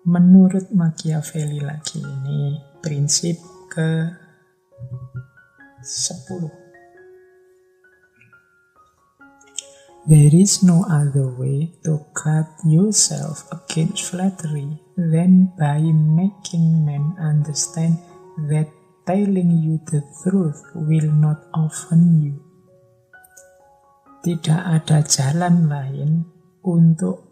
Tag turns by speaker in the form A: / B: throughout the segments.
A: Menurut Machiavelli lagi, ini prinsip ke-10. There is no other way to guard yourself against flattery than by making men understand that telling you the truth will not offend you. Tidak ada jalan lain untuk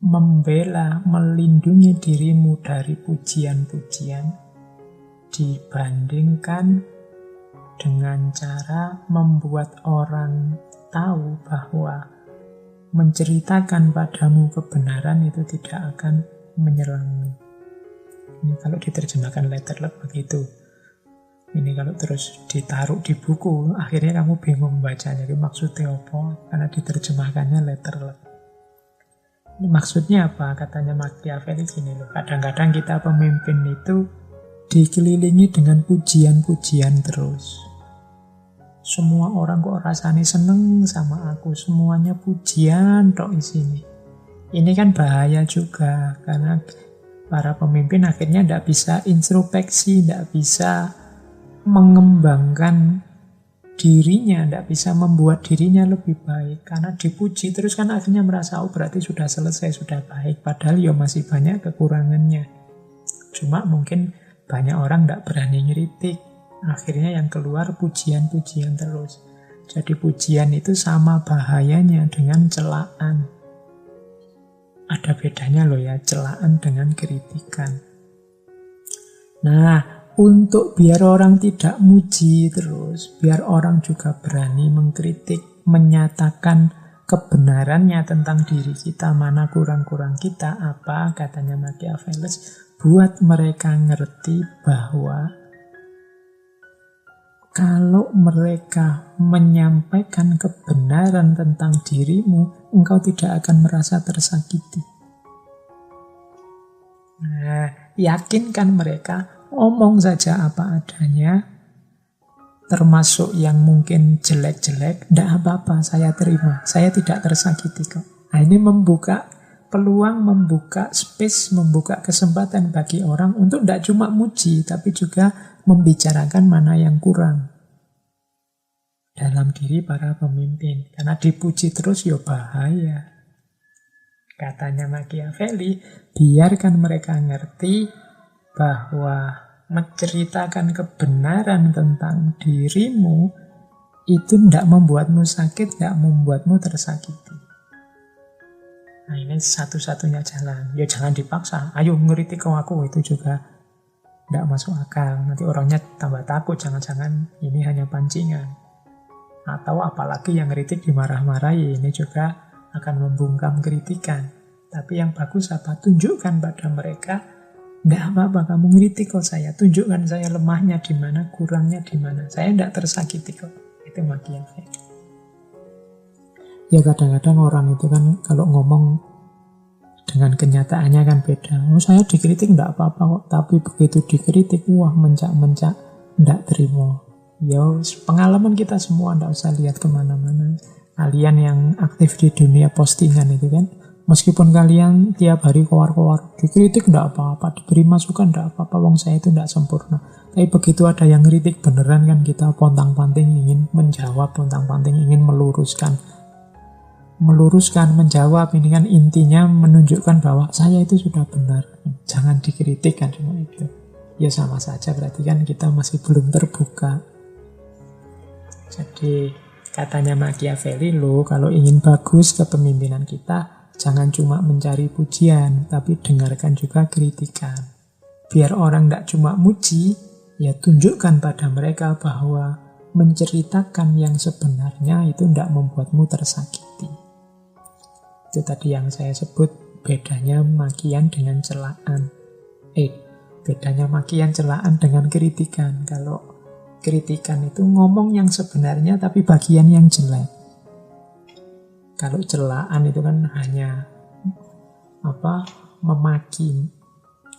A: membela, melindungi dirimu dari pujian-pujian dibandingkan dengan cara membuat orang tahu bahwa menceritakan padamu kebenaran itu tidak akan menyerangmu. Ini kalau diterjemahkan letterlet begitu. Ini kalau terus ditaruh di buku, akhirnya kamu bingung bacanya. Ini maksudnya apa? Karena diterjemahkannya letterlet. Ini maksudnya apa? Katanya Machiavelli gini loh. Kadang-kadang kita pemimpin itu dikelilingi dengan pujian-pujian terus. Semua orang kok rasanya seneng sama aku. Semuanya pujian tok isini. Ini kan bahaya juga. Karena para pemimpin akhirnya tidak bisa introspeksi, tidak bisa mengembangkan dirinya, tidak bisa membuat dirinya lebih baik. Karena dipuji terus kan akhirnya merasa, oh berarti sudah selesai, sudah baik. Padahal ya masih banyak kekurangannya. Cuma mungkin banyak orang tidak berani ngeritik. Akhirnya yang keluar pujian-pujian terus. Jadi pujian itu sama bahayanya dengan celaan. Ada bedanya loh ya, celaan dengan kritikan. Nah, untuk biar orang tidak muji terus, biar orang juga berani mengkritik, menyatakan kebenarannya tentang diri kita, mana kurang-kurang kita, apa katanya Machiavelli, buat mereka ngerti bahwa kalau mereka menyampaikan kebenaran tentang dirimu, engkau tidak akan merasa tersakiti. Nah, yakinkan mereka, omong saja apa adanya, termasuk yang mungkin jelek-jelek, tidak apa-apa, saya terima, saya tidak tersakiti kok. Nah, ini membuka peluang, membuka space, membuka kesempatan bagi orang untuk tidak cuma muji, tapi juga membicarakan mana yang kurang dalam diri para pemimpin. Karena dipuji terus ya bahaya. Katanya Machiavelli, biarkan mereka ngerti bahwa menceritakan kebenaran tentang dirimu itu tidak membuatmu sakit, tidak membuatmu tersakiti. Nah, ini satu-satunya jalan. Ya jangan dipaksa, ayo ngeritik kau aku, itu juga tidak masuk akal. Nanti orangnya tambah takut, jangan-jangan ini hanya pancingan. Atau apalagi yang ngeritik dimarah-marahi, ini juga akan membungkam kritikan. Tapi yang bagus apa? Tunjukkan pada mereka, nggak apa-apa kamu ngeritik kok saya, tunjukkan saya lemahnya di mana, kurangnya di mana. Saya tidak tersakiti kok. Itu Machiavelli. Ya kadang-kadang orang itu kan kalau ngomong dengan kenyataannya kan beda. Oh saya dikritik nggak apa-apa kok, tapi begitu dikritik, wah mencak-mencak, nggak terima. Ya pengalaman kita semua, nggak usah lihat kemana-mana. Kalian yang aktif di dunia postingan itu kan, meskipun kalian tiap hari keluar-keluar, dikritik tidak apa-apa, diberi masukan tidak apa-apa, wong saya itu tidak sempurna. Tapi begitu ada yang kritik beneran kan kita pontang-panting ingin menjawab, pontang-panting ingin meluruskan, menjawab. Ini kan intinya menunjukkan bahwa saya itu sudah benar. Jangan dikritik kan cuma itu. Ya sama saja, berarti kan kita masih belum terbuka. Jadi katanya Machiavelli, loh kalau ingin bagus kepemimpinan kita, jangan cuma mencari pujian, tapi dengarkan juga kritikan. Biar orang tidak cuma muji, ya tunjukkan pada mereka bahwa menceritakan yang sebenarnya itu tidak membuatmu tersakiti. Itu tadi yang saya sebut bedanya makian dengan celaan. Bedanya makian celaan dengan kritikan. Kalau kritikan itu ngomong yang sebenarnya tapi bagian yang jelek. Kalau celaan itu kan hanya memaki,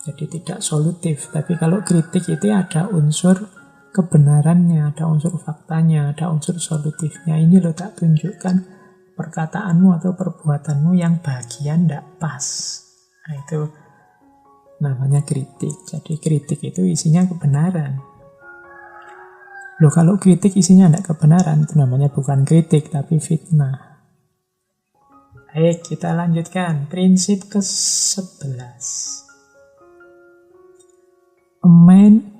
A: jadi tidak solutif. Tapi kalau kritik itu ada unsur kebenarannya, ada unsur faktanya, ada unsur solutifnya. Ini lo tak tunjukkan perkataanmu atau perbuatanmu yang bagian tidak pas. Nah itu namanya kritik. Jadi kritik itu isinya kebenaran. Loh, kalau kritik isinya tidak kebenaran, itu namanya bukan kritik, tapi fitnah. Baik, kita lanjutkan. Prinsip ke-11. A man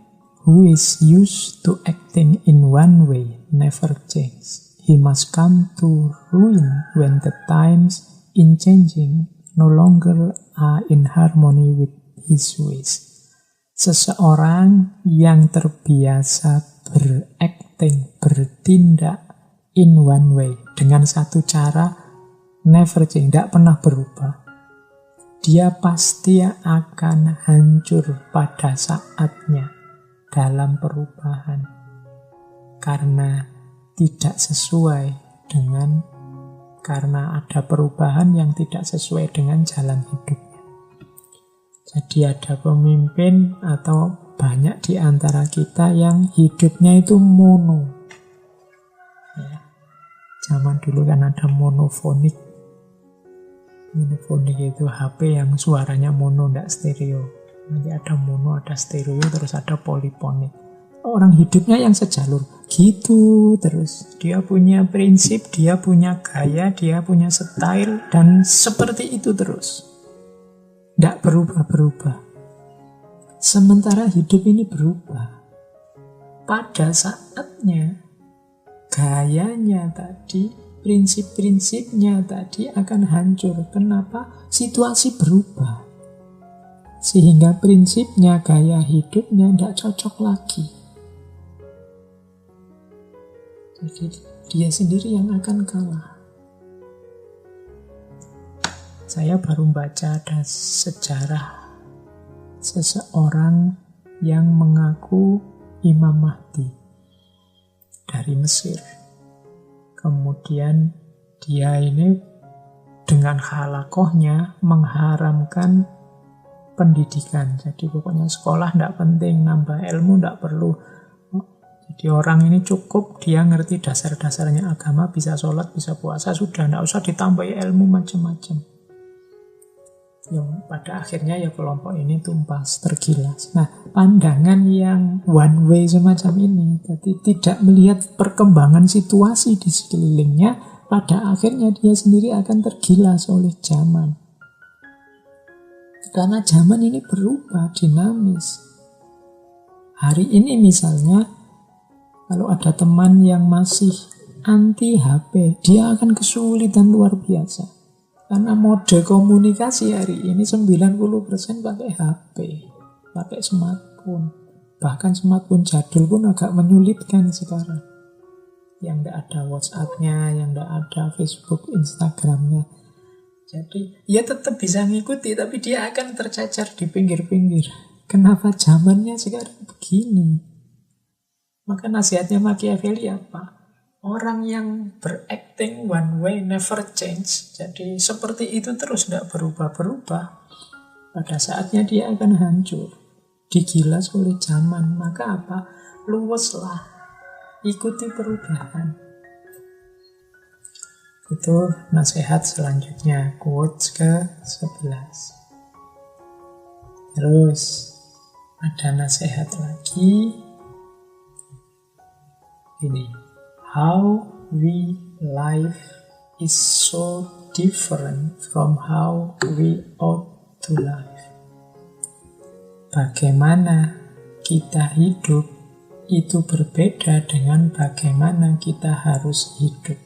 A: who is used to acting in one way never change. He must come to ruin when the times in changing no longer are in harmony with his ways. Seseorang yang terbiasa bertindak in one way, dengan satu cara, never change, tidak pernah berubah. Dia pasti akan hancur pada saatnya dalam perubahan, karena tidak sesuai dengan, karena ada perubahan yang tidak sesuai dengan jalan hidupnya. Jadi ada pemimpin atau banyak di antara kita yang hidupnya itu mono. Ya. Zaman dulu kan ada monofonik. Monofonik itu HP yang suaranya mono, tidak stereo. Nanti ada mono, ada stereo, terus ada polifonik. Orang hidupnya yang sejalur. Gitu terus. Dia punya prinsip, dia punya gaya, dia punya style, dan seperti itu terus. Tidak berubah-berubah. Sementara hidup ini berubah. Pada saatnya, gayanya tadi, prinsip-prinsipnya tadi akan hancur. Kenapa? Situasi berubah. Sehingga prinsipnya, gaya hidupnya tidak cocok lagi. Jadi dia sendiri yang akan kalah. Saya baru baca ada sejarah seseorang yang mengaku Imam Mahdi dari Mesir. Kemudian dia ini dengan halakohnya mengharamkan pendidikan. Jadi pokoknya sekolah tidak penting, nambah ilmu tidak perlu. Jadi orang ini cukup dia ngerti dasar-dasarnya agama, bisa sholat, bisa puasa, sudah tidak usah ditambahi ilmu macam-macam. Yang pada akhirnya ya kelompok ini tumpas tergilas. Nah, pandangan yang one way semacam ini, jadi tidak melihat perkembangan situasi di sekelilingnya, pada akhirnya dia sendiri akan tergilas oleh zaman. Karena zaman ini berubah, dinamis. Hari ini misalnya, kalau ada teman yang masih anti HP, dia akan kesulitan luar biasa. Karena mode komunikasi hari ini 90% pakai HP, pakai smartphone. Bahkan smartphone jadul pun agak menyulitkan sekarang. Yang tidak ada WhatsApp-nya, yang tidak ada Facebook, Instagram-nya. Jadi ya tetap bisa ngikuti, tapi dia akan tercacar di pinggir-pinggir. Kenapa zamannya sekarang begini? Maka nasihatnya Machiavelli apa? Orang yang beracting one way never change. Jadi seperti itu terus, tidak berubah-berubah. Pada saatnya dia akan hancur, digilas oleh zaman. Maka apa? Luweslah, ikuti perubahan. Itu nasihat selanjutnya, quotes ke-11. Terus ada nasihat lagi. Ini. How we live is so different from how we ought to live. Bagaimana kita hidup itu berbeda dengan bagaimana kita harus hidup.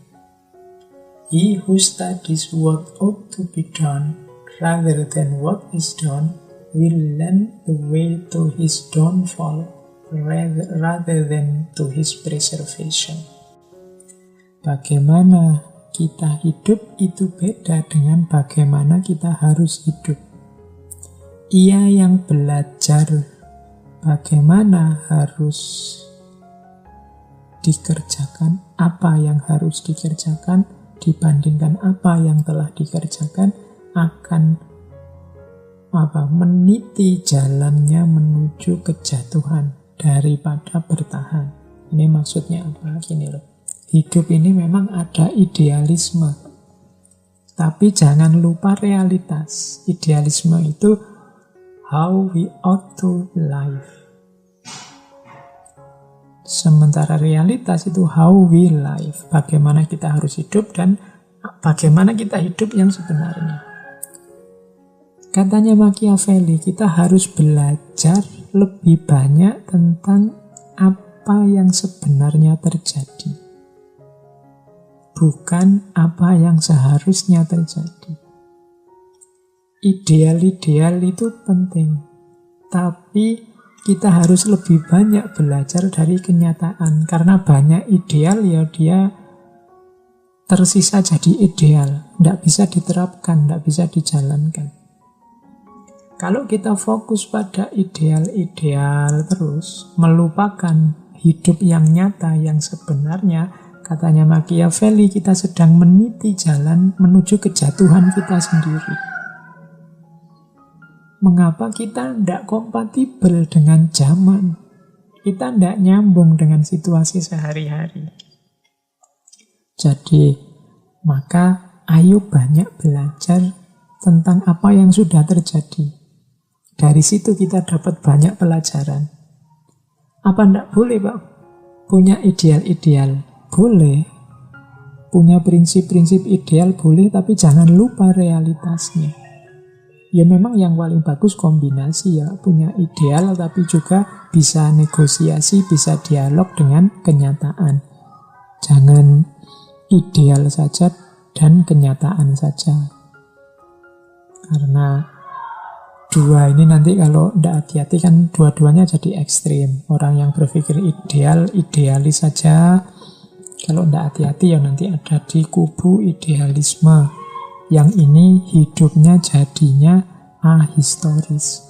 A: He who studies what ought to be done rather than what is done will learn the way to his downfall rather than to his preservation. Bagaimana kita hidup itu beda dengan bagaimana kita harus hidup. Ia yang belajar bagaimana harus dikerjakan, apa yang harus dikerjakan dibandingkan apa yang telah dikerjakan, akan meniti jalannya menuju kejatuhan daripada bertahan. Ini maksudnya apa? Gini loh. Hidup ini memang ada idealisme, tapi jangan lupa realitas. Idealisme itu how we ought to live. Sementara realitas itu how we live, bagaimana kita harus hidup dan bagaimana kita hidup yang sebenarnya. Katanya Machiavelli, kita harus belajar lebih banyak tentang apa yang sebenarnya terjadi, bukan apa yang seharusnya terjadi. Ideal-ideal itu penting, tapi kita harus lebih banyak belajar dari kenyataan. Karena banyak ideal, ya dia tersisa jadi ideal, tidak bisa diterapkan, tidak bisa dijalankan. Kalau kita fokus pada ideal-ideal terus, melupakan hidup yang nyata, yang sebenarnya, katanya Machiavelli, kita sedang meniti jalan menuju kejatuhan kita sendiri. Mengapa kita tidak kompatibel dengan zaman? Kita tidak nyambung dengan situasi sehari-hari. Jadi, maka ayo banyak belajar tentang apa yang sudah terjadi. Dari situ kita dapat banyak pelajaran. Apa tidak boleh, Pak? Punya ideal-ideal? Boleh. Punya prinsip-prinsip ideal? Boleh, tapi jangan lupa realitasnya. Ya memang yang paling bagus kombinasi ya. Punya ideal tapi juga bisa negosiasi, bisa dialog dengan kenyataan. Jangan ideal saja dan kenyataan saja. Karena dua ini nanti kalau tidak hati-hati kan dua-duanya jadi ekstrim. Orang yang berpikir ideal, idealis saja. Kalau tidak hati-hati ya nanti ada di kubu idealisme. Yang ini hidupnya jadinya ahistoris.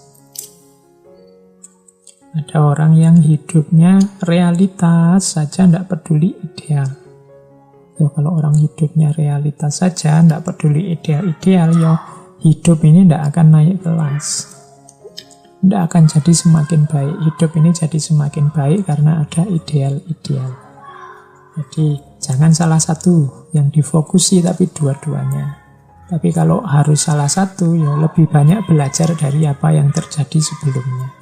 A: Ada orang yang hidupnya realitas saja, tidak peduli ideal. Ya kalau orang hidupnya realitas saja, tidak peduli ideal-ideal, ya hidup ini tidak akan naik kelas. Tidak akan jadi semakin baik. Hidup ini jadi semakin baik karena ada ideal-ideal. Jadi jangan salah satu yang difokusi, tapi dua-duanya. Tapi kalau harus salah satu, ya lebih banyak belajar dari apa yang terjadi sebelumnya.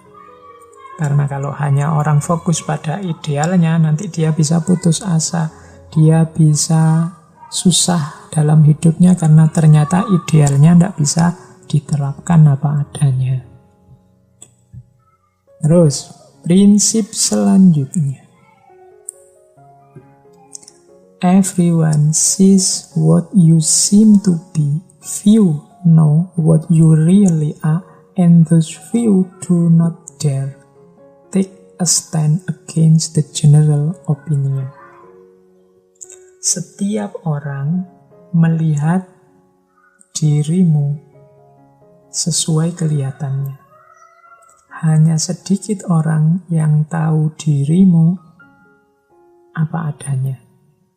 A: Karena kalau hanya orang fokus pada idealnya, nanti dia bisa putus asa. Dia bisa susah dalam hidupnya karena ternyata idealnya tidak bisa diterapkan apa adanya. Terus, prinsip selanjutnya. Everyone sees what you seem to be. Few know what you really are, and those few do not dare take a stand against the general opinion. Setiap orang melihat dirimu sesuai kelihatannya. Hanya sedikit orang yang tahu dirimu apa adanya.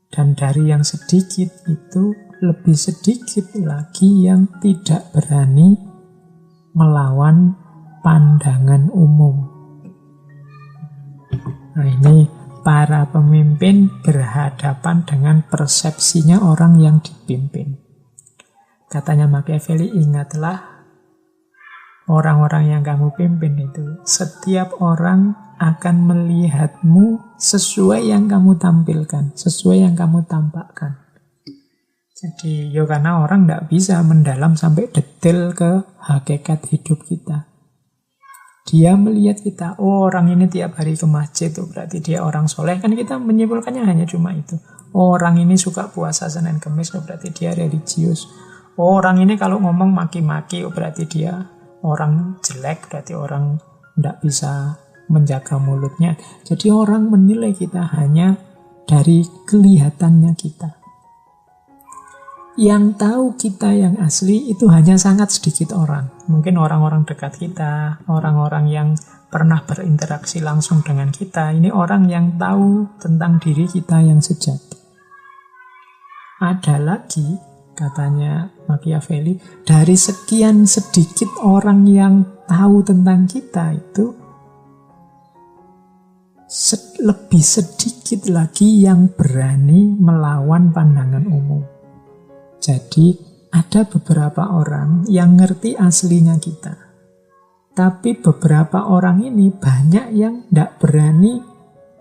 A: Dan dari yang sedikit itu, lebih sedikit lagi yang tidak berani melawan pandangan umum. Nah ini para pemimpin berhadapan dengan persepsinya orang yang dipimpin. Katanya Machiavelli, ingatlah orang-orang yang kamu pimpin itu. Setiap orang akan melihatmu sesuai yang kamu tampilkan, sesuai yang kamu tampakkan. Jadi, ya karena orang tidak bisa mendalam sampai detail ke hakikat hidup kita. Dia melihat kita, oh orang ini tiap hari ke masjid, itu berarti dia orang soleh. Kan kita menyimpulkannya hanya cuma itu. Oh, orang ini suka puasa Senin Kemis, oh berarti dia religius. Oh, orang ini kalau ngomong maki-maki, oh berarti dia orang jelek, berarti orang tidak bisa menjaga mulutnya. Jadi orang menilai kita hanya dari kelihatannya kita. Yang tahu kita yang asli itu hanya sangat sedikit orang. Mungkin orang-orang dekat kita, orang-orang yang pernah berinteraksi langsung dengan kita. Ini orang yang tahu tentang diri kita yang sejati. Ada lagi, katanya Machiavelli, dari sekian sedikit orang yang tahu tentang kita itu, lebih sedikit lagi yang berani melawan pandangan umum. Jadi ada beberapa orang yang ngerti aslinya kita, Tapi beberapa orang ini banyak yang tidak berani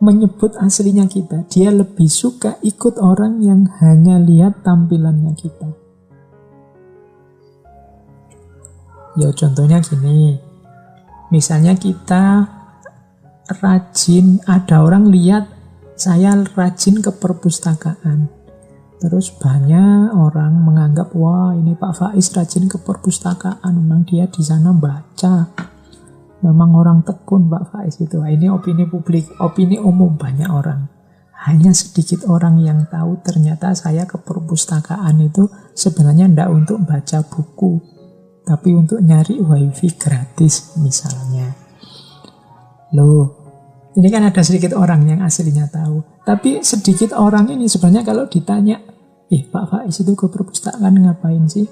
A: menyebut aslinya kita. Dia lebih suka ikut orang yang hanya lihat tampilannya kita. Ya contohnya gini, misalnya kita rajin, ada orang lihat saya rajin ke perpustakaan. Terus banyak orang menganggap, wah ini Pak Faiz rajin ke perpustakaan, memang dia di sana baca. Memang orang tekun Pak Faiz itu. Ini opini publik, opini umum banyak orang. Hanya sedikit orang yang tahu ternyata saya ke perpustakaan itu sebenarnya tidak untuk baca buku, tapi untuk nyari wifi gratis misalnya. Loh, ini kan ada sedikit orang yang aslinya tahu. Tapi sedikit orang ini sebenarnya kalau ditanya, Pak Faiz itu ke perpustakaan ngapain sih?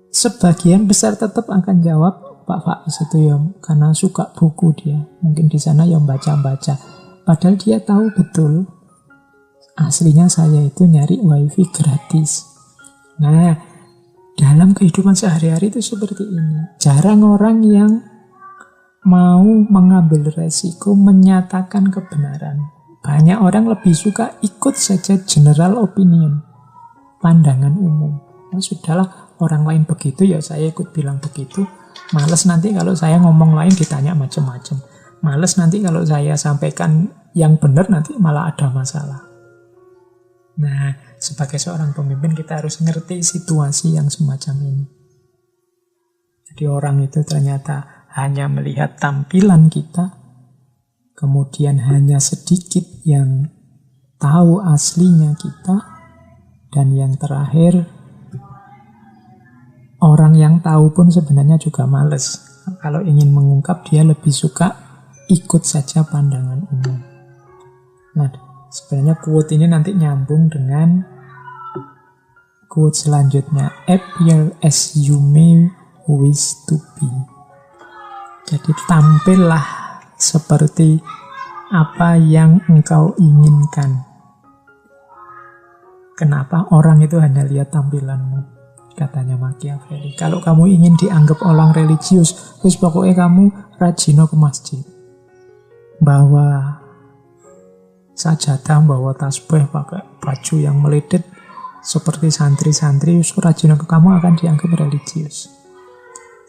A: Sebagian besar tetap akan jawab, Pak Faiz itu ya karena suka buku dia. Mungkin di sana yang baca-baca. Padahal dia tahu betul aslinya saya itu nyari wifi gratis. Nah, dalam kehidupan sehari-hari itu seperti ini. Jarang orang yang mau mengambil resiko menyatakan kebenaran. Banyak orang lebih suka ikut saja general opinion, pandangan umum. Nah, sudahlah, orang lain begitu ya saya ikut bilang begitu. Males nanti kalau saya ngomong lain ditanya macam-macam. Males nanti kalau saya sampaikan yang benar nanti malah ada masalah. Nah, sebagai seorang pemimpin kita harus ngerti situasi yang semacam ini. Jadi orang itu ternyata hanya melihat tampilan kita, kemudian hanya sedikit yang tahu aslinya kita, dan yang terakhir, orang yang tahu pun sebenarnya juga males. Kalau ingin mengungkap, dia lebih suka ikut saja pandangan umum. Nah, sebenarnya quote ini nanti nyambung dengan quote selanjutnya. Appear as you may wish to be. Jadi tampillah seperti apa yang engkau inginkan. Kenapa orang itu hanya lihat tampilanmu? Katanya Machiavelli. Kalau kamu ingin dianggap orang religius, terus pokoknya kamu rajin ke masjid. Bawa sajadah, bawa tasbih, pakai baju yang meledet seperti santri-santri, rajin ke kamu akan dianggap religius.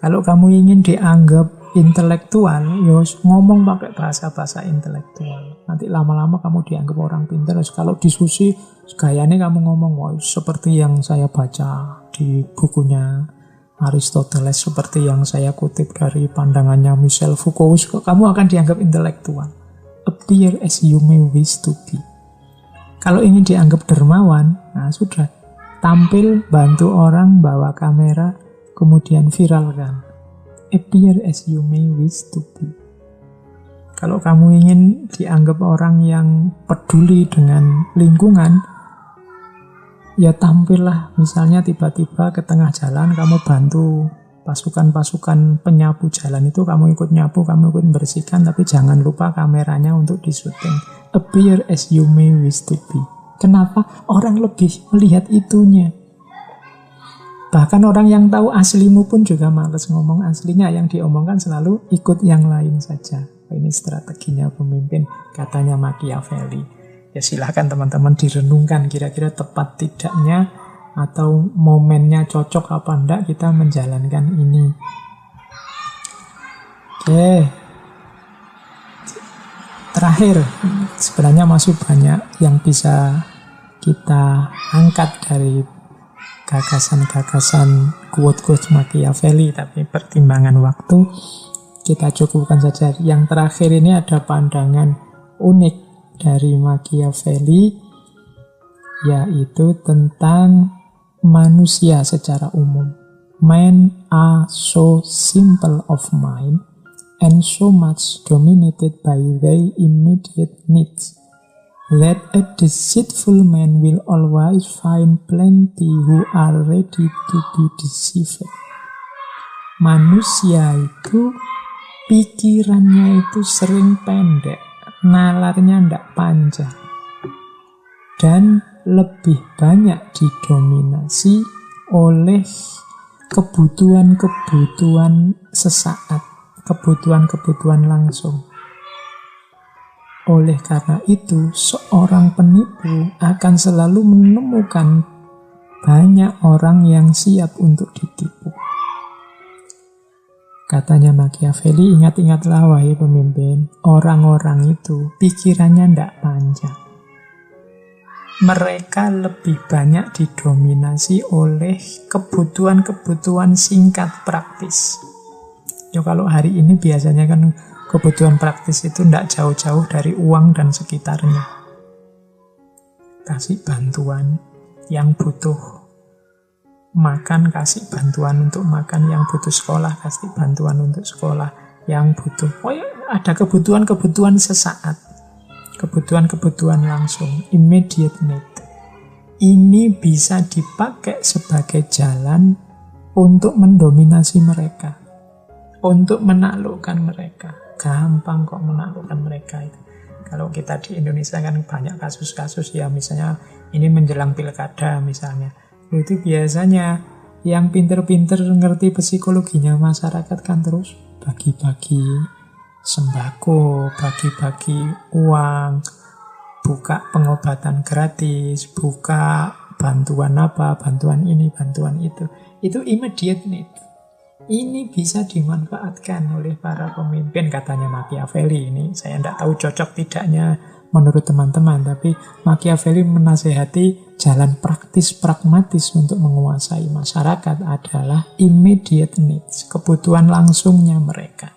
A: Kalau kamu ingin dianggap intelektual, ngomong pakai bahasa-bahasa intelektual. Nanti lama-lama kamu dianggap orang pintar. Kalau diskusi, gayanya kamu ngomong, wah, seperti yang saya baca di bukunya Aristoteles, seperti yang saya kutip dari pandangannya Michel Foucault, kamu akan dianggap intelektual. Appear as you may wish to be. Kalau ingin dianggap dermawan, nah sudah, tampil, bantu orang, bawa kamera, kemudian viralkan. Appear as you may wish to be. Kalau kamu ingin dianggap orang yang peduli dengan lingkungan, ya tampillah, misalnya tiba-tiba ke tengah jalan kamu bantu pasukan-pasukan penyapu jalan itu, kamu ikut nyapu, kamu ikut bersihkan, tapi jangan lupa kameranya untuk disuting. Appear as you may wish to be. Kenapa? Orang lebih melihat itunya. Bahkan orang yang tahu aslimu pun juga malas ngomong aslinya, yang diomongkan selalu ikut yang lain saja. Ini strateginya pemimpin, katanya Machiavelli. Ya silahkan teman-teman direnungkan kira-kira tepat tidaknya atau momennya cocok apa enggak kita menjalankan ini. Oke. Terakhir, sebenarnya masih banyak yang bisa kita angkat dari gagasan-gagasan quote-quote Machiavelli, tapi pertimbangan waktu kita cukupkan saja. Yang terakhir ini ada pandangan unik dari Machiavelli, yaitu tentang manusia secara umum. Men are so simple of mind and so much dominated by their immediate needs that a deceitful man will always find plenty who are ready to be deceived. Manusia itu pikirannya itu sering pendek, nalarnya ndak panjang, dan lebih banyak didominasi oleh kebutuhan-kebutuhan sesaat. kebutuhan-kebutuhan langsung. Oleh karena itu, seorang penipu akan selalu menemukan banyak orang yang siap untuk ditipu. Katanya Machiavelli, ingat-ingatlah wahai pemimpin, orang-orang itu pikirannya tidak panjang. Mereka lebih banyak didominasi oleh kebutuhan-kebutuhan singkat praktis. Ya kalau hari ini biasanya kan kebutuhan praktis itu tidak jauh-jauh dari uang dan sekitarnya. Kasih bantuan yang butuh makan, kasih bantuan untuk makan, yang butuh sekolah, kasih bantuan untuk sekolah, yang butuh. Oh ya, ada kebutuhan-kebutuhan sesaat, kebutuhan-kebutuhan langsung, immediate need. Ini bisa dipakai sebagai jalan untuk mendominasi mereka, untuk menaklukkan mereka. Gampang kok menaklukkan mereka itu. Kalau kita di Indonesia kan banyak kasus-kasus ya, misalnya ini menjelang pilkada misalnya. Itu biasanya yang pinter-pinter ngerti psikologinya masyarakat kan terus bagi-bagi sembako, bagi-bagi uang, buka pengobatan gratis, buka bantuan apa, bantuan ini, bantuan itu. Itu immediate need. Ini bisa dimanfaatkan oleh para pemimpin, katanya Machiavelli. Ini saya tidak tahu cocok tidaknya menurut teman-teman, tapi Machiavelli menasehati jalan praktis, pragmatis untuk menguasai masyarakat adalah immediate needs, kebutuhan langsungnya mereka.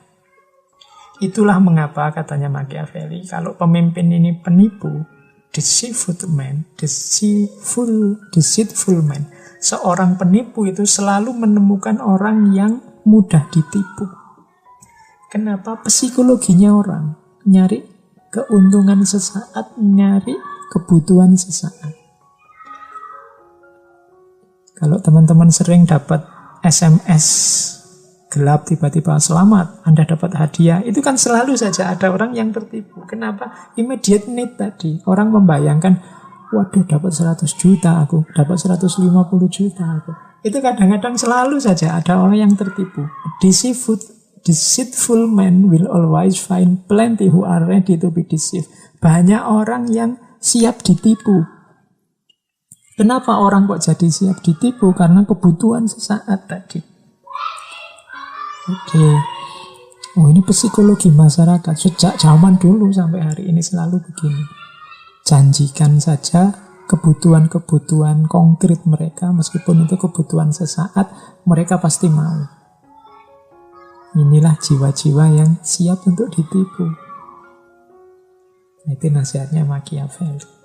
A: Itulah mengapa katanya Machiavelli, kalau pemimpin ini penipu, deceitful man, seorang penipu itu selalu menemukan orang yang mudah ditipu. Kenapa? Psikologinya orang nyari keuntungan sesaat, nyari kebutuhan sesaat. Kalau teman-teman sering dapat SMS gelap tiba-tiba selamat, Anda dapat hadiah, itu kan selalu saja ada orang yang tertipu. Kenapa? Immediate need tadi. Orang membayangkan, waduh dapat 100 juta aku, dapat 150 juta aku. Itu kadang-kadang selalu saja ada orang yang tertipu. Deceitful man will always find plenty who are ready to be deceived. Banyak orang yang siap ditipu. Kenapa orang kok jadi siap ditipu? Karena kebutuhan sesaat tadi. Oke. Oh, ini psikologi masyarakat. Sejak zaman dulu sampai hari ini selalu begini. Janjikan saja kebutuhan-kebutuhan konkret mereka, meskipun itu kebutuhan sesaat, mereka pasti mau. Inilah jiwa-jiwa yang siap untuk ditipu. Itu nasihatnya Machiavelli.